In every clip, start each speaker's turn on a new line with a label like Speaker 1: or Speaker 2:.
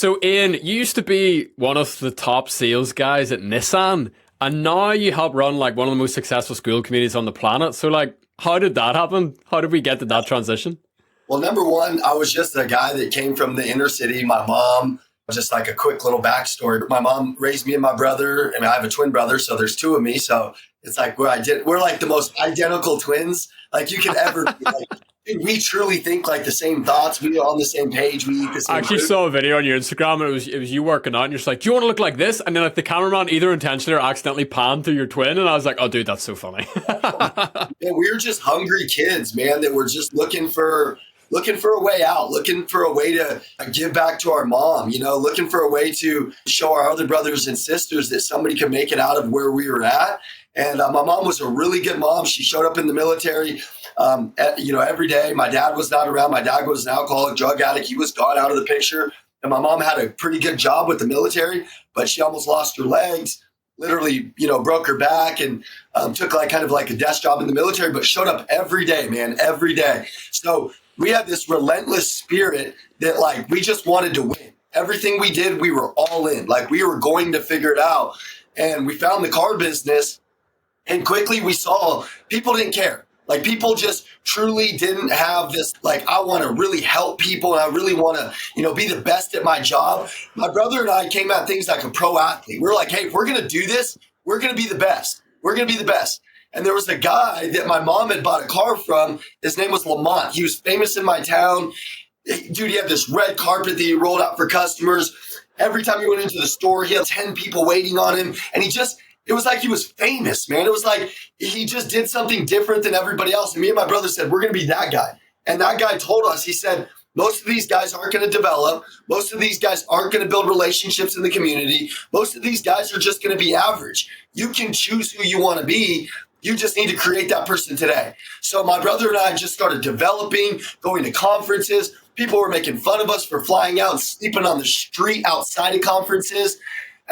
Speaker 1: So, Ian, you used to be one of the top sales guys at Nissan, and now you help run like one of the most successful school communities on the planet. So, like, how did that happen? How did we get to that transition?
Speaker 2: Well, number one, I was just a guy that came from the inner city. My mom, just like a quick little backstory. My mom raised me and my brother, and I have a twin brother, so there's two of me. So it's like we're like the most identical twins like you could ever be. Like, we truly think like the same thoughts. We're on the same page. We eat the same
Speaker 1: I actually
Speaker 2: food.
Speaker 1: saw a video on your Instagram, and it was you working out, and you're just like, "Do you want to look like this?" And then like the cameraman either intentionally or accidentally panned to your twin, and I was like, "Oh, dude, that's so funny."
Speaker 2: Yeah, we were just hungry kids, man, that were just looking for a way out, looking for a way to give back to our mom, looking for a way to show our other brothers and sisters that somebody could make it out of where we were at. And my mom was a really good mom. She showed up in the military, every day. My dad was not around. My dad was an alcoholic, drug addict. He was gone out of the picture. And my mom had a pretty good job with the military, but she almost lost her legs, literally, broke her back, and took kind of like a desk job in the military, but showed up every day, man, every day. So we had this relentless spirit that like we just wanted to win. Everything we did, we were all in. Like we were going to figure it out. And we found the car business, and quickly we saw people didn't care. Like people just truly didn't have this, like, I want to really help people and I really want to, be the best at my job. My brother and I came at things like a pro athlete. We're like, hey, if we're going to do this, we're going to be the best. We're going to be the best. And there was a guy that my mom had bought a car from. His name was Lamont. He was famous in my town. Dude, he had this red carpet that he rolled out for customers. Every time he went into the store, he had 10 people waiting on him. And it was like he was famous, man. It was like he just did something different than everybody else. And me and my brother said, we're going to be that guy. And that guy told us, he said, most of these guys aren't going to develop. Most of these guys aren't going to build relationships in the community. Most of these guys are just going to be average. You can choose who you want to be. You just need to create that person today. So my brother and I just started developing, going to conferences. People were making fun of us for flying out and sleeping on the street outside of conferences.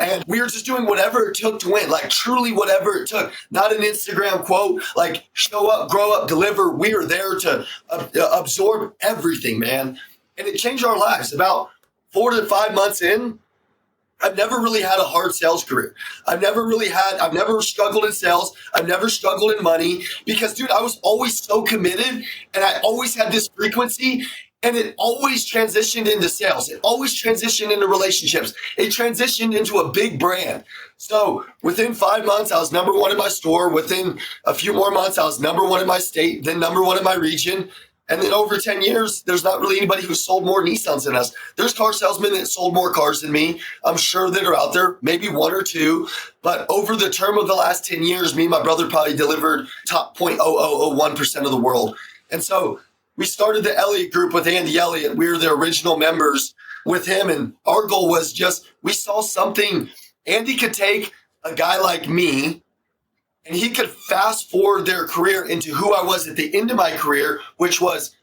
Speaker 2: And we were just doing whatever it took to win, like truly whatever it took. Not an Instagram quote, like show up, grow up, deliver. We are there to absorb everything, man. And it changed our lives. About 4 to 5 months in, I've never really had a hard sales career. I've never struggled in sales. I've never struggled in money because, dude, I was always so committed and I always had this frequency. And it always transitioned into sales. It always transitioned into relationships. It transitioned into a big brand. So within 5 months, I was number one in my store. Within a few more months, I was number one in my state, then number one in my region. And then over 10 years, there's not really anybody who sold more Nissans than us. There's car salesmen that sold more cars than me. I'm sure that are out there, maybe one or two. But over the term of the last 10 years, me and my brother probably delivered top 0.0001% of the world. And so we started the Elliott group with Andy Elliott. We were the original members with him. And our goal was we saw something. Andy could take a guy like me and he could fast forward their career into who I was at the end of my career, which was,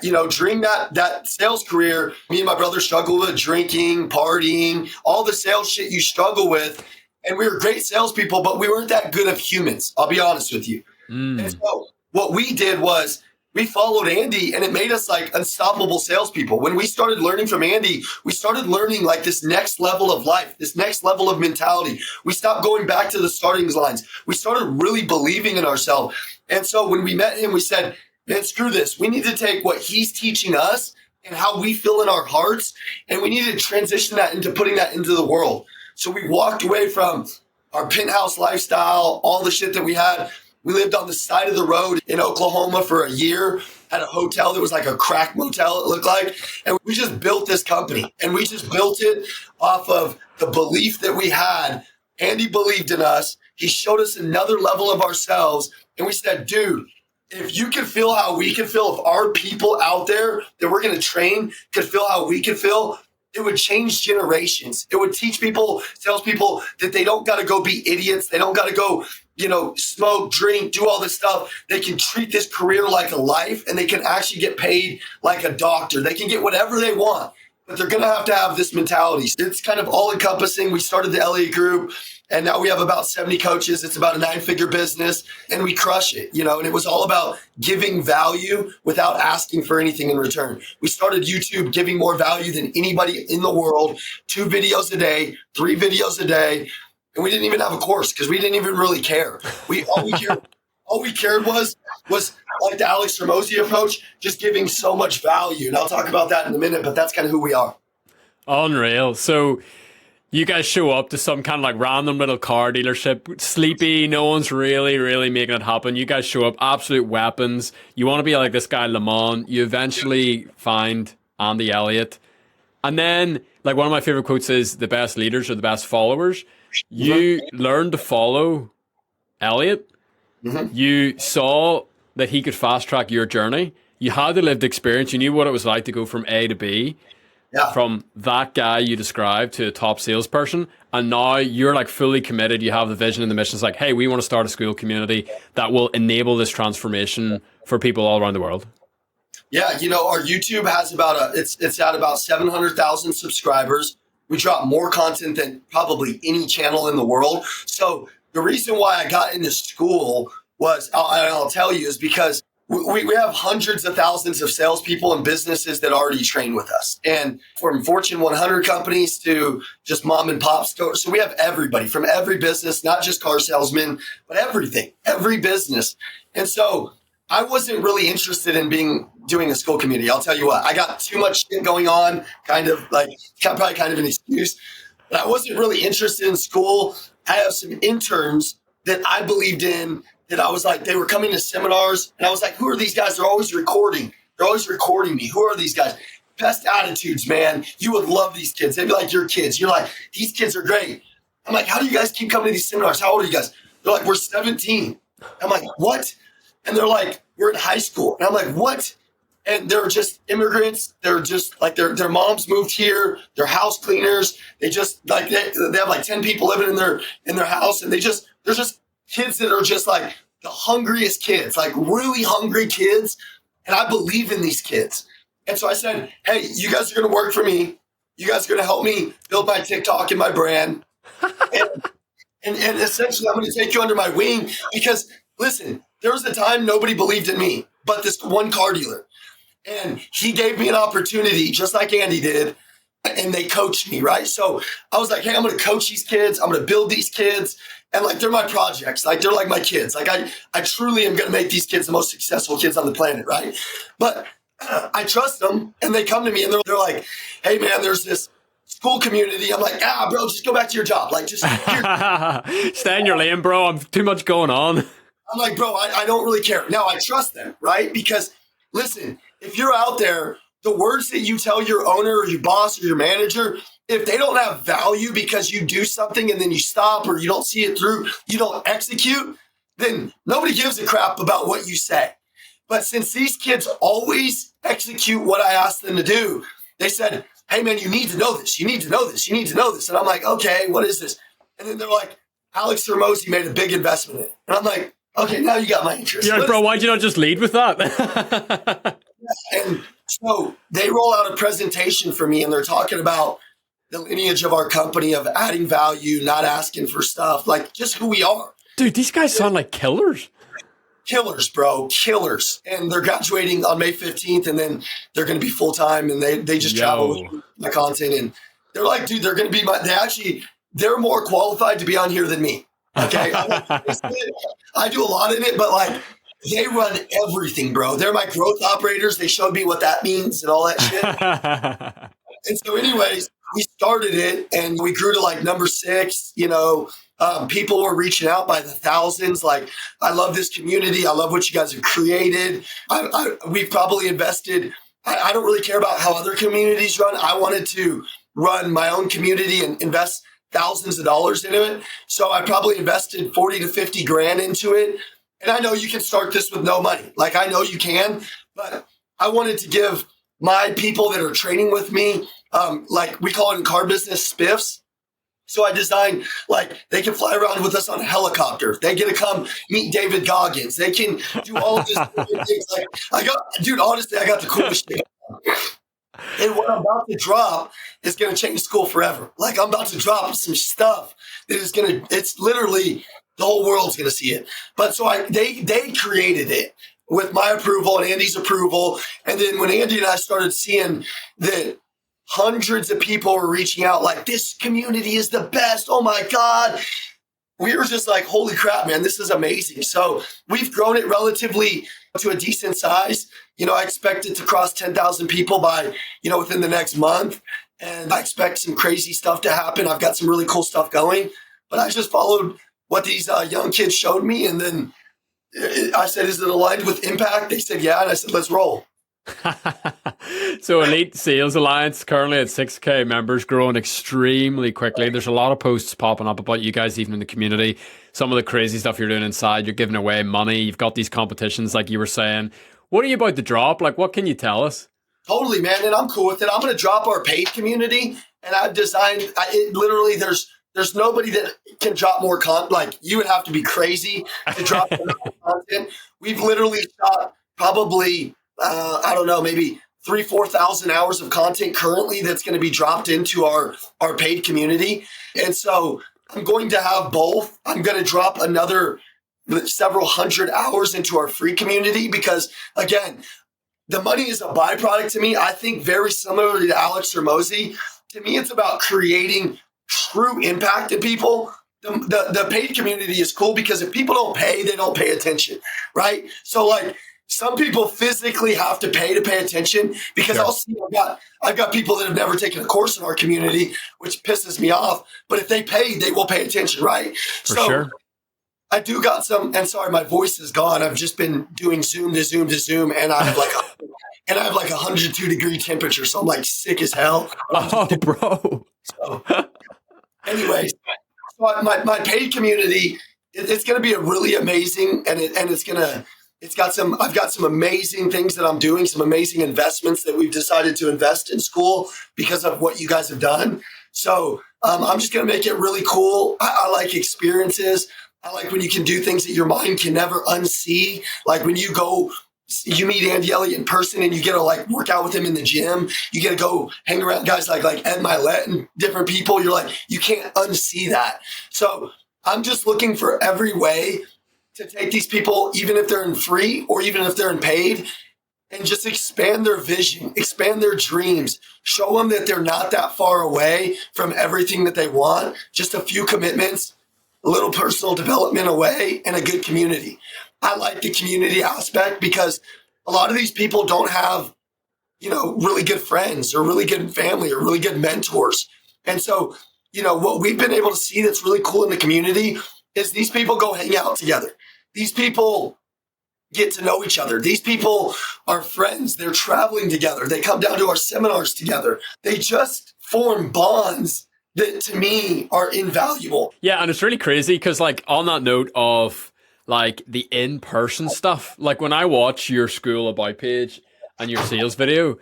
Speaker 2: during that sales career, me and my brother struggled with drinking, partying, all the sales shit you struggle with. And we were great salespeople, but we weren't that good of humans. I'll be honest with you. And so what we did was, we followed Andy and it made us like unstoppable salespeople. When we started learning from Andy, we started learning like this next level of life, this next level of mentality. We stopped going back to the starting lines. We started really believing in ourselves. And so when we met him, we said, man, screw this. We need to take what he's teaching us and how we feel in our hearts, and we need to transition that into putting that into the world. So we walked away from our penthouse lifestyle, all the shit that we had. We lived on the side of the road in Oklahoma for a year, had a hotel that was like a crack motel, it looked like. And we just built this company. And we just built it off of the belief that we had. Andy believed in us. He showed us another level of ourselves. And we said, dude, if you can feel how we can feel, if our people out there that we're going to train could feel how we can feel, it would change generations. It would teach people, salespeople, that they don't got to go be idiots. They don't got to go, smoke, drink, do all this stuff. They can treat this career like a life, and they can actually get paid like a doctor. They can get whatever they want but they're going to have this mentality. It's kind of all encompassing. We started the Elliott group and now we have about 70 coaches. It's about a 9-figure business and we crush it, and it was all about giving value without asking for anything in return. We started YouTube giving more value than anybody in the world, 2 videos a day, 3 videos a day. And we didn't even have a course because we didn't even really care. All we cared was like the Alex Hormozi approach, just giving so much value. And I'll talk about that in a minute, but that's kind of who we are.
Speaker 1: Unreal. So you guys show up to some kind of like random little car dealership, sleepy, no one's really making it happen. You guys show up, absolute weapons. You want to be like this guy, Lamont. You eventually find Andy Elliott. And then, like, one of my favorite quotes is, the best leaders are the best followers. You learned to follow Elliott. Mm-hmm. You saw that he could fast track your journey. You had the lived experience. You knew what it was like to go from A to B. Yeah. From that guy you described to a top salesperson, and now you're like fully committed. You have the vision and the mission. It's like, hey, we want to start a school community that will enable this transformation for people all around the world.
Speaker 2: Yeah, our YouTube has it's at about 700,000 subscribers. We drop more content than probably any channel in the world. So the reason why I got into Skool was, I'll tell you, is because we have hundreds of thousands of salespeople and businesses that already train with us. And from Fortune 100 companies to just mom and pop stores. So we have everybody from every business, not just car salesmen, but everything, every business. And so I wasn't really interested in doing a school community. I'll tell you what, I got too much shit going on, probably kind of an excuse, but I wasn't really interested in school. I have some interns that I believed in, that I was like, they were coming to seminars and I was like, who are these guys? They're always recording. They're always recording me. Who are these guys? Best attitudes, man. You would love these kids. They'd be like your kids. You're like, these kids are great. I'm like, how do you guys keep coming to these seminars? How old are you guys? They're like, we're 17. I'm like, what? And they're like, we're in high school. And I'm like, what? And they're just immigrants. They're just like, their moms moved here. They're house cleaners. They just like, they have like 10 people living in their house. And they're just kids that are just like the hungriest kids, like really hungry kids. And I believe in these kids. And so I said, hey, you guys are going to work for me. You guys are going to help me build my TikTok and my brand. and essentially, I'm going to take you under my wing because, listen, there was a time nobody believed in me, but this one car dealer. And he gave me an opportunity, just like Andy did, and they coached me, right? So I was like, hey, I'm going to coach these kids. I'm going to build these kids. And like, they're my projects. Like, they're like my kids. Like, I truly am going to make these kids the most successful kids on the planet, right? But I trust them, and they come to me, and they're like, hey, man, there's this school community. I'm like, bro, just go back to your job. Like, just
Speaker 1: stay in your lane, bro. I'm too much going on.
Speaker 2: I'm like, bro, I don't really care. Now, I trust them, right? Because, listen, if you're out there, the words that you tell your owner or your boss or your manager, if they don't have value because you do something and then you stop or you don't see it through, you don't execute, then nobody gives a crap about what you say. But since these kids always execute what I ask them to do, they said, hey, man, you need to know this. You need to know this. You need to know this. And I'm like, okay, what is this? And then they're like, Alex Hormozi made a big investment in it. And I'm like, okay, now you got my interest.
Speaker 1: You're like, bro, why'd you not just lead with that?
Speaker 2: And so they roll out a presentation for me, and they're talking about the lineage of our company of adding value, not asking for stuff, like just who we are.
Speaker 1: Dude, these guys sound like killers.
Speaker 2: Killers, bro, killers. And they're graduating on May 15th, and then they're going to be full-time, and they just travel with my content. And they're like, dude, they're going to be they're more qualified to be on here than me. Okay. I do a lot in it, but like, they run everything, bro. They're my growth operators. They showed me what that means and all that shit. And so anyways, we started it and we grew to like number 6, people were reaching out by the thousands. Like, I love this community. I love what you guys have created. We've probably invested. I don't really care about how other communities run. I wanted to run my own community and invest thousands of dollars into it. So I probably invested 40 to 50 grand into it. And I know you can start this with no money. Like, I know you can, but I wanted to give my people that are training with me, like we call it in car business, spiffs. So I designed, like, they can fly around with us on a helicopter. They get to come meet David Goggins. They can do all of this things. Like, honestly, I got the coolest shit. And what I'm about to drop is going to change school forever. Like, I'm about to drop some stuff that is going to, it's literally, the whole world's going to see it. But so they created it with my approval and Andy's approval. And then when Andy and I started seeing that hundreds of people were reaching out like, this community is the best. Oh my God. We were just like, holy crap, man, this is amazing. So we've grown it relatively to a decent size. I expect it to cross 10,000 people by, within the next month. And I expect some crazy stuff to happen. I've got some really cool stuff going, but I just followed what these young kids showed me. And then I said, is it aligned with impact? They said, yeah. And I said, let's roll.
Speaker 1: So Elite Sales Alliance currently at 6K members, growing extremely quickly. There's a lot of posts popping up about you guys even in the community. Some of the crazy stuff you're doing inside. You're giving away money. You've got these competitions like you were saying. What are you about to drop? Like, what can you tell us?
Speaker 2: Totally, man. And I'm cool with it. I'm going to drop our paid community. And I've designed, literally, there's nobody that can drop more content. Like, you would have to be crazy to drop more content. We've literally shot probably, I don't know, maybe 3,000-4,000 hours of content currently that's going to be dropped into our paid community. And so I'm going to have both. I'm going to drop another several hundred hours into our free community because, again, the money is a byproduct to me. I think very similarly to Alex or Mosey, to me, it's about creating true impact in people. The paid community is cool because if people don't pay, they don't pay attention, right? So like some people physically have to pay attention because
Speaker 1: Sure.
Speaker 2: I'll see I've got people that have never taken a course in our community, which pisses me off. But if they pay, they will pay attention, right?
Speaker 1: For sure.
Speaker 2: I do got some, and sorry, my voice is gone. I've just been doing Zoom to Zoom to Zoom, and I have like a 102-degree temperature, so I'm like sick as hell.
Speaker 1: Oh, bro.
Speaker 2: So, anyways, so my paid community, it's going to be a really amazing, and I've got some amazing things that I'm doing, some amazing investments that we've decided to invest in Skool because of what you guys have done. So I'm just going to make it really cool. I like experiences. I like when you can do things that your mind can never unsee. Like when you meet Andy Elliott in person and you get to like work out with him in the gym. You get to go hang around guys like Ed Milet and different people. You're like, you can't unsee that. So I'm just looking for every way to take these people, even if they're in free or even if they're in paid, and just expand their vision, expand their dreams, show them that they're not that far away from everything that they want. Just a few commitments, a little personal development away, and a good community. I like the community aspect because a lot of these people don't have, really good friends or really good family or really good mentors. And so, what we've been able to see that's really cool in the community is these people go hang out together. These people get to know each other. These people are friends. They're traveling together. They come down to our seminars together. They just form bonds that to me are invaluable.
Speaker 1: Yeah, and it's really crazy because like on that note of like the in-person stuff, like when I watch your Skool About page and your sales video,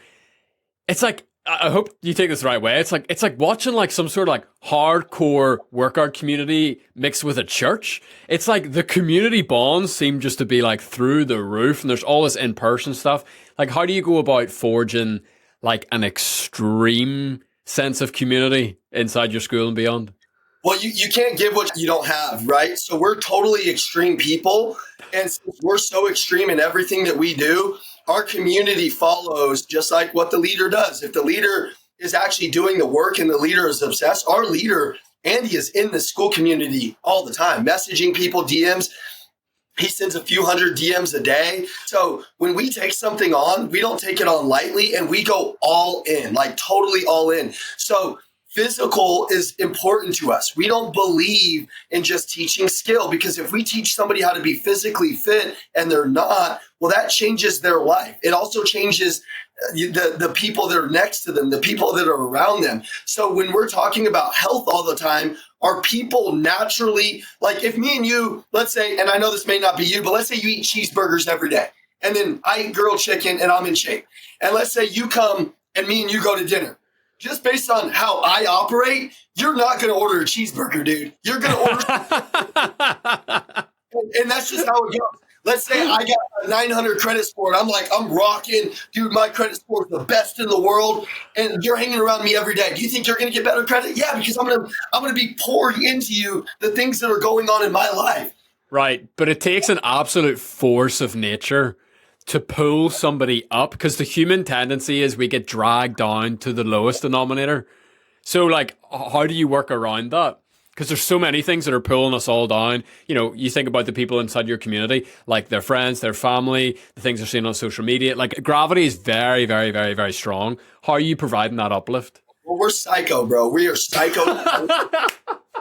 Speaker 1: it's like, I hope you take this the right way. It's like watching like some sort of like hardcore workout community mixed with a church. It's like the community bonds seem just to be like through the roof, and there's all this in-person stuff. Like, how do you go about forging like an extreme sense of community inside your school and beyond?
Speaker 2: Well, you can't give what you don't have, right? So we're totally extreme people. And since we're so extreme in everything that we do, our community follows just like what the leader does. If the leader is actually doing the work and the leader is obsessed, our leader, Andy, is in the Skool community all the time, messaging people, DMs. He sends a few hundred DMs a day. So when we take something on, we don't take it on lightly and we go all in, like totally all in. So physical is important to us. We don't believe in just teaching skill because if we teach somebody how to be physically fit and they're not, well, that changes their life. It also changes the people that are next to them, the people that are around them. So when we're talking about health all the time, are people naturally, like if me and you, let's say, and I know this may not be you, but let's say you eat cheeseburgers every day and then I eat grilled chicken and I'm in shape. And let's say you come and me and you go to dinner. Just based on how I operate, you're not going to order a cheeseburger, dude. You're going to order, and that's just how it goes. Let's say I got a 900 credit score and I'm like, I'm rocking, dude, my credit score is the best in the world, and you're hanging around me every day. Do you think you're going to get better credit? Yeah, because I'm going to be pouring into you the things that are going on in my life.
Speaker 1: Right. But it takes an absolute force of nature to pull somebody up, because the human tendency is we get dragged down to the lowest denominator. So like, how do you work around that? Because there's so many things that are pulling us all down. You know, you think about the people inside your community, like their friends, their family, the things they're seeing on social media. Like gravity is very, very, very, very strong. How are you providing that uplift?
Speaker 2: Well, we're psycho, bro. We are psycho.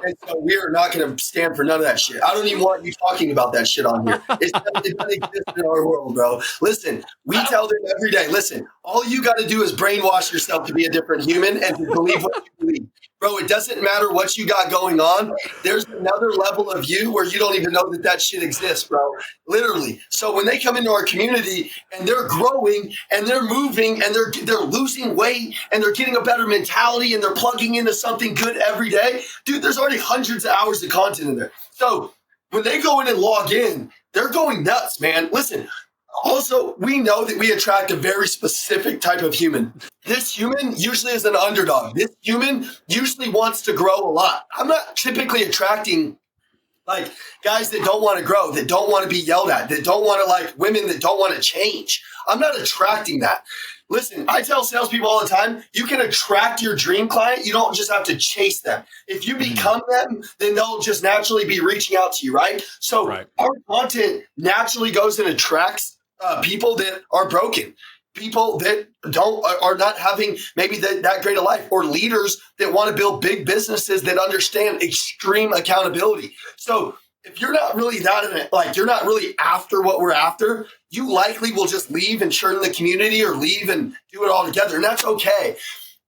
Speaker 2: And so we are not going to stand for none of that shit. I don't even want you talking about that shit on here. It doesn't exist in our world, bro. Listen, we tell them every day, listen, all you got to do is brainwash yourself to be a different human and to believe what you believe. Bro, it doesn't matter what you got going on. There's another level of you where you don't even know that shit exists, bro. Literally. So when they come into our community and they're growing and they're moving and they're losing weight and they're getting a better mentality and they're plugging into something good every day, dude, there's already hundreds of hours of content in there. So when they go in and log in, they're going nuts, man. Listen, also, we know that we attract a very specific type of human. This human usually is an underdog. This human usually wants to grow a lot. I'm not typically attracting like guys that don't want to grow, that don't want to be yelled at, that don't want to like women that don't want to change. I'm not attracting that. Listen, I tell salespeople all the time, you can attract your dream client. You don't just have to chase them. If you become them, then they'll just naturally be reaching out to you, right? So our content naturally goes and attracts people that are broken, people that are not having maybe that great a life, or leaders that want to build big businesses that understand extreme accountability. So if you're not really you're not really after what we're after, you likely will just leave and churn the community or leave and do it all together. And that's okay.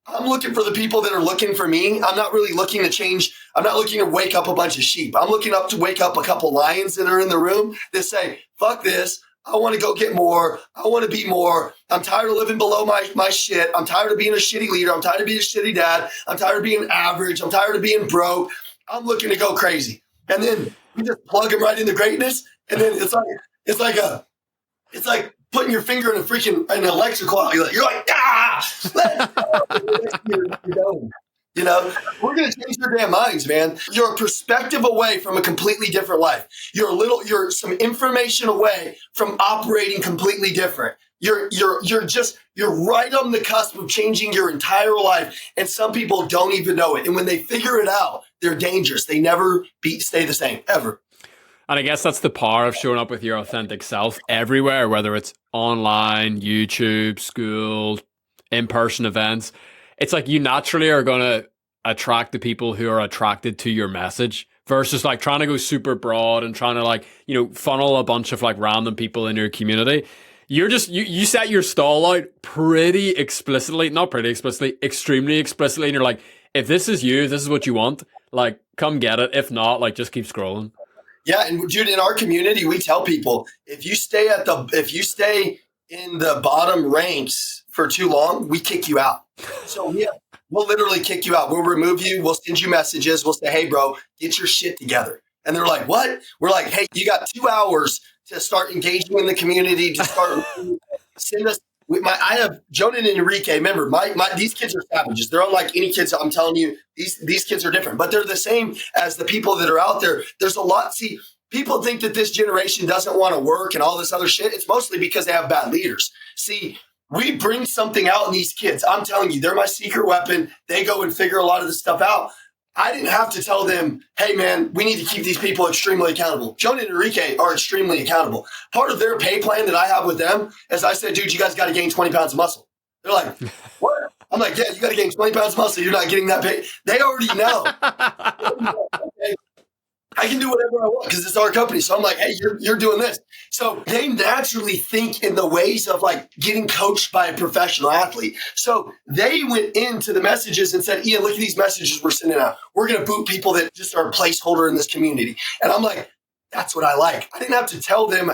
Speaker 2: I'm looking for the people that are looking for me. I'm not really looking to change. I'm not looking to wake up a bunch of sheep. I'm looking up to wake up a couple lions that are in the room that say, fuck this. I want to go get more. I want to be more. I'm tired of living below my shit. I'm tired of being a shitty leader. I'm tired of being a shitty dad. I'm tired of being average. I'm tired of being broke. I'm looking to go crazy. And then we just plug them right into greatness. And then it's like putting your finger in an electrical outlet. You're like, let's go. You're going. You know, we're going to change your damn minds, man. You're a perspective away from a completely different life. You're some information away from operating completely different. You're right on the cusp of changing your entire life. And some people don't even know it. And when they figure it out, they're dangerous. They never stay the same, ever.
Speaker 1: And I guess that's the power of showing up with your authentic self everywhere, whether it's online, YouTube, school, in-person events. It's like you naturally are going to attract the people who are attracted to your message versus like trying to go super broad and trying to like, you know, funnel a bunch of like random people in your community. You're just, you set your stall out pretty explicitly, not pretty explicitly, extremely explicitly. And you're like, if this is you, this is what you want, like, come get it. If not, like, just keep scrolling.
Speaker 2: Yeah. And dude, in our community, we tell people, if you stay in the bottom ranks for too long, we kick you out. So we'll literally kick you out. We'll remove you. We'll send you messages. We'll say, hey, bro, get your shit together. And they're like, what? We're like, hey, you got 2 hours to start engaging in the community, to start send us. I have Jonah and Enrique. Remember, these kids are savages. They're unlike any kids. I'm telling you, these kids are different, but they're the same as the people that are out there. There's a lot. See, people think that this generation doesn't want to work and all this other shit. It's mostly because they have bad leaders. See, we bring something out in these kids. I'm telling you, they're my secret weapon. They go and figure a lot of this stuff out. I didn't have to tell them, hey, man, we need to keep these people extremely accountable. Jonah and Enrique are extremely accountable. Part of their pay plan that I have with them is I said, dude, you guys got to gain 20 pounds of muscle. They're like, what? I'm like, yeah, you got to gain 20 pounds of muscle. You're not getting that pay. They already know. Okay. I can do whatever I want because it's our company. So I'm like, hey, you're doing this. So they naturally think in the ways of like getting coached by a professional athlete. So they went into the messages and said, Ian, look at these messages we're sending out. We're going to boot people that just are a placeholder in this community. And I'm like, that's what I like. I didn't have to tell them.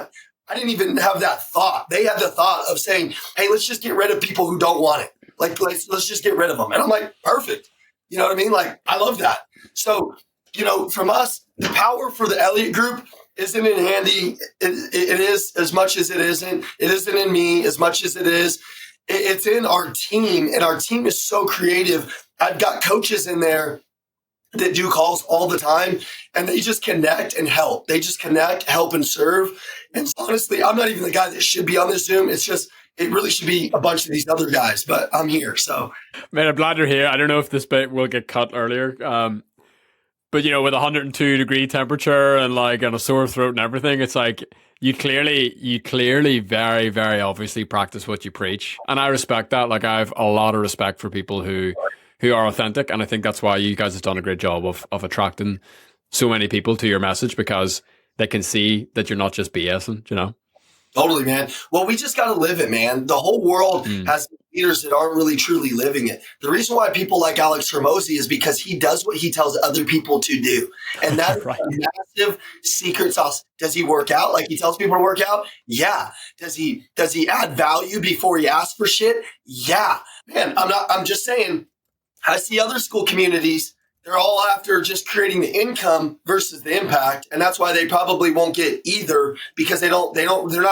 Speaker 2: I didn't even have that thought. They had the thought of saying, hey, let's just get rid of people who don't want it. Like, let's just get rid of them. And I'm like, perfect. You know what I mean? Like, I love that. So, you know, from us, the power for the Elliott group isn't in Handy. It is as much as it isn't. It isn't in me as much as it is. It's in our team, and our team is so creative. I've got coaches in there that do calls all the time, and they just connect and help. They just connect, help, and serve. And honestly, I'm not even the guy that should be on this Zoom. It's just, it really should be a bunch of these other guys, but I'm here. So,
Speaker 1: Man, I'm glad you're here. I don't know if this bit will get cut earlier. But you know, with 102-degree temperature and like and a sore throat and everything, it's like you clearly very, very obviously practice what you preach. And I respect that. Like, I have a lot of respect for people who are authentic. And I think that's why you guys have done a great job of attracting so many people to your message, because they can see that you're not just BSing, you know?
Speaker 2: totally, man. Well, we just got to live it, man. The whole world has leaders that aren't really truly living it. The reason why people like Alex Hormozi is because he does what he tells other people to do. And that's
Speaker 1: Right.
Speaker 2: a massive secret sauce. Does he work out like he tells people to work out? Yeah. Does he add value before he asks for shit? Yeah. Man, I'm just saying, I see other school communities, they're all after just creating the income versus the impact. And that's why they probably won't get either, because they're not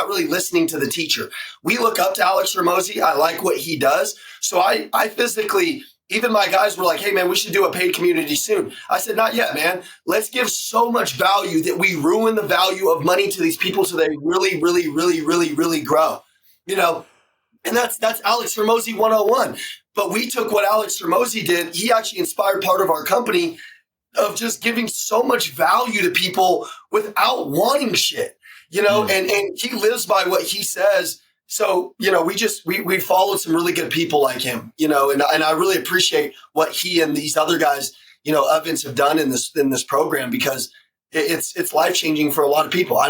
Speaker 2: really listening to the teacher. We look up to Alex Hormozi. I like what he does. So I physically, even my guys were like, hey man, we should do a paid community soon. I said, not yet, man. Let's give so much value that we ruin the value of money to these people so they really, really, really, really, really grow, you know? And that's Alex Hormozi 101. But we took what Alex Hormozi did. He actually inspired part of our company of just giving so much value to people without wanting shit, you know, and he lives by what he says. So, you know, we followed some really good people like him, you know, and I really appreciate what he and these other guys, you know, Evans have done in this program, because it's life-changing for a lot of people. I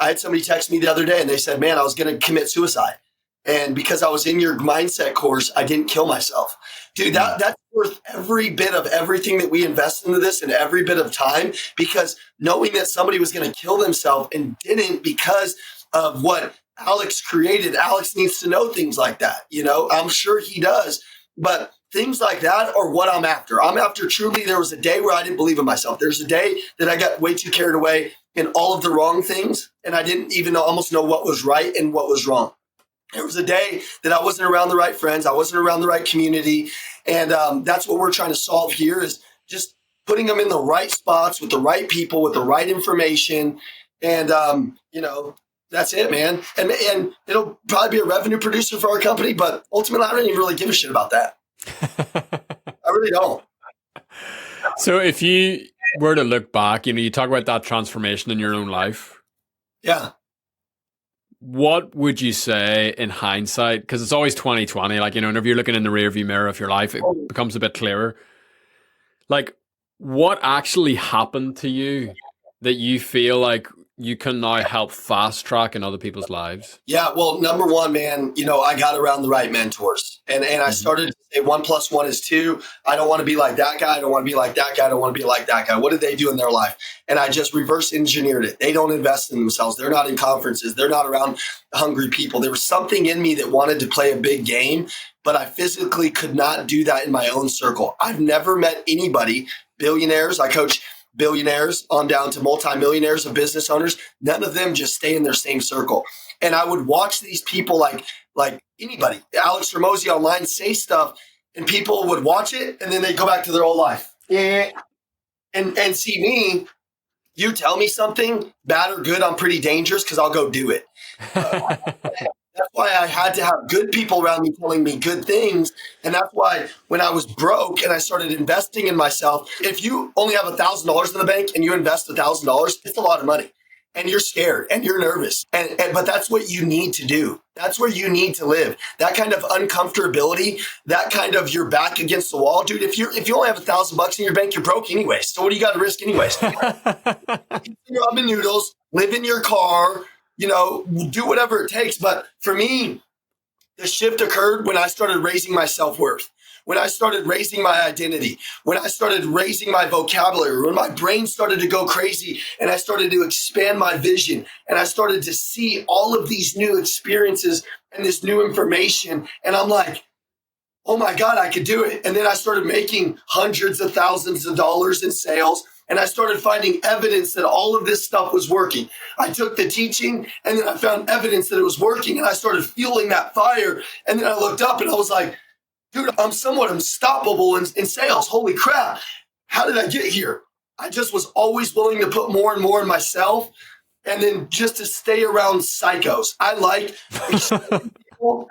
Speaker 2: had somebody text me the other day and they said, man, I was going to commit suicide. And because I was in your mindset course, I didn't kill myself. Dude, that's worth every bit of everything that we invest into this and every bit of time, because knowing that somebody was going to kill themselves and didn't because of what Alex created, Alex needs to know things like that. You know, I'm sure he does. But things like that are what I'm after. I'm after truly, there was a day where I didn't believe in myself. There's a day that I got way too carried away in all of the wrong things. And I didn't even almost know what was right and what was wrong. There was a day that I wasn't around the right friends. I wasn't around the right community. And that's what we're trying to solve here, is just putting them in the right spots with the right people, with the right information. And, you know, that's it, man. And it'll probably be a revenue producer for our company, but ultimately I don't even really give a shit about that. I really don't.
Speaker 1: So if you were to look back, you know, you talk about that transformation in your own life.
Speaker 2: Yeah.
Speaker 1: What would you say in hindsight? Because it's always 2020. Like, you know, whenever you're looking in the rearview mirror of your life, it becomes a bit clearer. Like, what actually happened to you that you feel like you can now help fast track in other people's lives?
Speaker 2: Yeah, well, number one, man, you know, I got around the right mentors. And I started to say 1 + 1 is 2. I don't want to be like that guy. I don't want to be like that guy. I don't want to be like that guy. What did they do in their life? And I just reverse engineered it. They don't invest in themselves. They're not in conferences. They're not around hungry people. There was something in me that wanted to play a big game, but I physically could not do that in my own circle. I've never met anybody, billionaires. I coach billionaires on down to multimillionaires of business owners. None of them just stay in their same circle. And I would watch these people like anybody, Alex Hormozi online, say stuff, and people would watch it and then they go back to their old life. Yeah. And see me, you tell me something bad or good, I'm pretty dangerous because I'll go do it. That's why I had to have good people around me telling me good things. And that's why when I was broke and I started investing in myself, if you only have $1,000 in the bank and you invest $1,000, it's a lot of money. And you're scared and you're nervous. But that's what you need to do. That's where you need to live. That kind of uncomfortability, that kind of your back against the wall. Dude, if you only have $1,000 in your bank, you're broke anyways. So what do you got to risk anyways? Eat your ramen noodles, live in your car, you know, do whatever it takes. But for me, the shift occurred when I started raising my self-worth, when I started raising my identity, when I started raising my vocabulary, when my brain started to go crazy and I started to expand my vision and I started to see all of these new experiences and this new information. And I'm like, oh my God, I could do it. And then I started making hundreds of thousands of dollars in sales. and I started finding evidence that all of this stuff was working. I took the teaching and then I found evidence that it was working, and I started fueling that fire. And then I looked up and I was like, dude, I'm somewhat unstoppable in sales. Holy crap. How did I get here? I just was always willing to put more and more in myself, and then just to stay around psychos. I like people.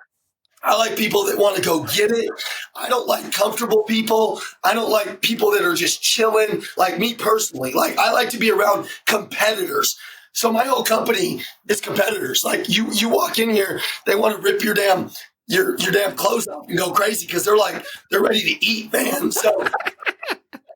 Speaker 2: I like people that want to go get it. I don't like comfortable people. I don't like people that are just chilling. Like me personally, like I like to be around competitors. So my whole company is competitors. Like you walk in here, they want to rip your damn clothes off and go crazy because they're ready to eat, man. So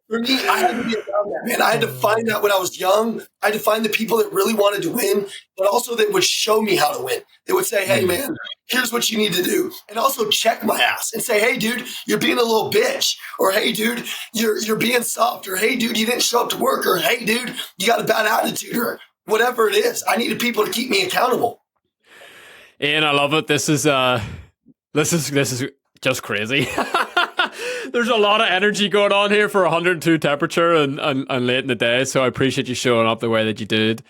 Speaker 2: for me, I had to be around that, man. I had to find that when I was young. I had to find the people that really wanted to win, but also that would show me how to win. They would say, hey, man, here's what you need to do. And also check my ass and say, hey, dude, you're being a little bitch. Or, hey, dude, you're being soft. Or, hey, dude, you didn't show up to work. Or, hey, dude, you got a bad attitude. Or whatever it is. I needed people to keep me accountable.
Speaker 1: And I love it. This is just crazy. There's a lot of energy going on here for 102 temperature and late in the day. So I appreciate you showing up the way that you did.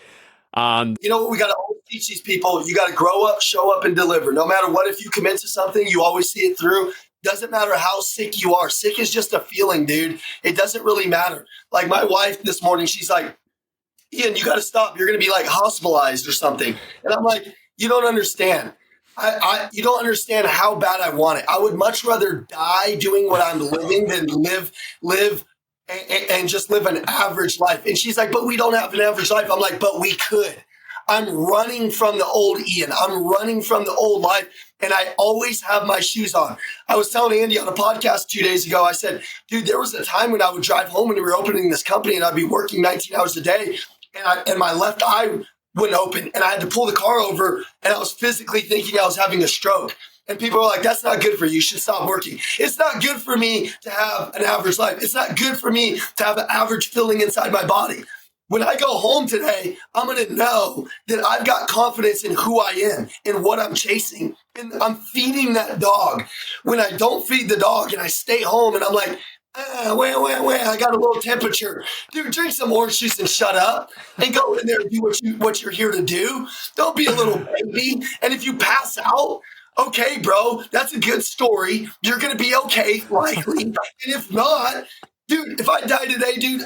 Speaker 1: And
Speaker 2: you know what we got to always teach these people? You got to grow up, show up, and deliver. No matter what, if you commit to something, you always see it through. Doesn't matter how sick you are. Sick is just a feeling, dude. It doesn't really matter. Like my wife this morning, she's like, Ian, you got to stop. You're going to be like hospitalized or something. And I'm like, you don't understand. You don't understand how bad I want it. I would much rather die doing what I'm living than live and just live an average life. And she's like, but we don't have an average life. I'm like, but we could. I'm running from the old Ian. I'm running from the old life. And I always have my shoes on. I was telling Andy on a podcast 2 days ago, I said, dude, there was a time when I would drive home and we were opening this company and I'd be working 19 hours a day. And my left eye wouldn't open, and I had to pull the car over, and I was physically thinking I was having a stroke. And people are like, that's not good for you. You should stop working. It's not good for me to have an average life. It's not good for me to have an average feeling inside my body. When I go home today, I'm going to know that I've got confidence in who I am and what I'm chasing. And I'm feeding that dog. When I don't feed the dog and I stay home and I'm like, I got a little temperature. Dude, drink some orange juice and shut up and go in there and do what you're here to do. Don't be a little baby. And if you pass out, okay, bro, that's a good story. You're going to be okay, likely. And if not, dude, if I die today, dude,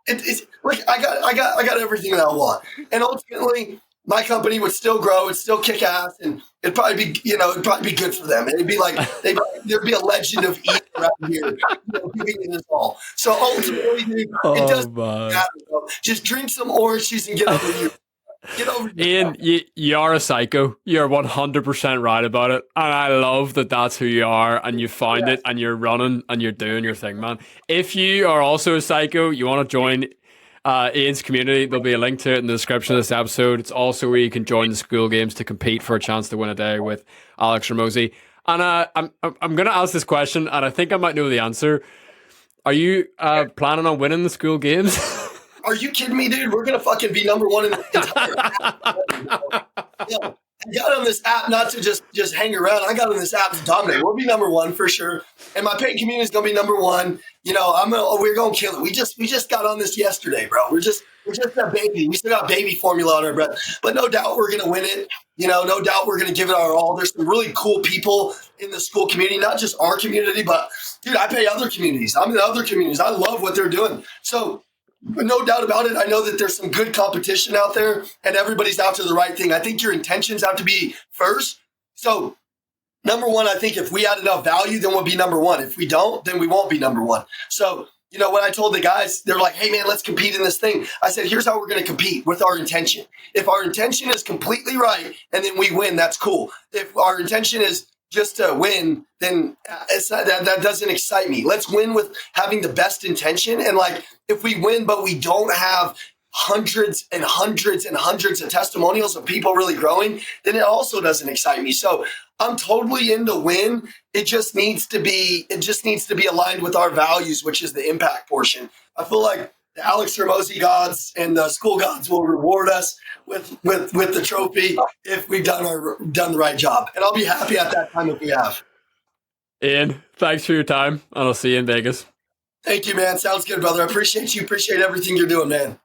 Speaker 2: it's like I got everything that I want. And ultimately, my company would still grow, it'd still kick ass, and it'd probably be good for them. And it'd be like there'd be a legend of Ian around here, giving it his all. So ultimately, dude, it doesn't matter, bro. Just drink some orange juice and get over here. Get over here.
Speaker 1: Ian, you are a psycho. You're 100% right about it. And I love that that's who you are, and you found it, and you're running, and you're doing your thing, man. If you are also a psycho, you want to join Ian's community, there'll be a link to it in the description of this episode. It's also where you can join the Skool Games to compete for a chance to win a day with Alex Ramosi. And I'm going to ask this question, and I think I might know the answer. Are you planning on winning the Skool Games?
Speaker 2: Are you kidding me, dude? We're going to fucking be number one in the entire app. I got on this app not to just hang around. I got on this app to dominate. We'll be number one for sure. And my paid community is going to be number one. You know, we're going to kill it. We just got on this yesterday, bro. We're just a baby. We still got baby formula on our breath. But no doubt we're going to win it. You know, no doubt we're going to give it our all. There's some really cool people in the Skool community, not just our community, but dude, I pay other communities. I'm in other communities. I love what they're doing. So, but no doubt about it, I know that there's some good competition out there and everybody's after the right thing. I think your intentions have to be first. So, number one, I think if we add enough value, then we'll be number one. If we don't, then we won't be number one. So, you know, when I told the guys, they're like, hey, man, let's compete in this thing. I said, here's how we're going to compete with our intention. If our intention is completely right and then we win, that's cool. If our intention is just to win, then that doesn't excite me. Let's win with having the best intention. And like, if we win, but we don't have hundreds and hundreds and hundreds of testimonials of people really growing, then it also doesn't excite me. So I'm totally into win. It just needs to be aligned with our values, which is the impact portion. I feel like the Alex Ramosi gods and the Skool gods will reward us with the trophy if we've done the right job. And I'll be happy at that time if we have.
Speaker 1: Ian, thanks for your time, and I'll see you in Vegas.
Speaker 2: Thank you, man. Sounds good, brother. I appreciate you. Appreciate everything you're doing, man.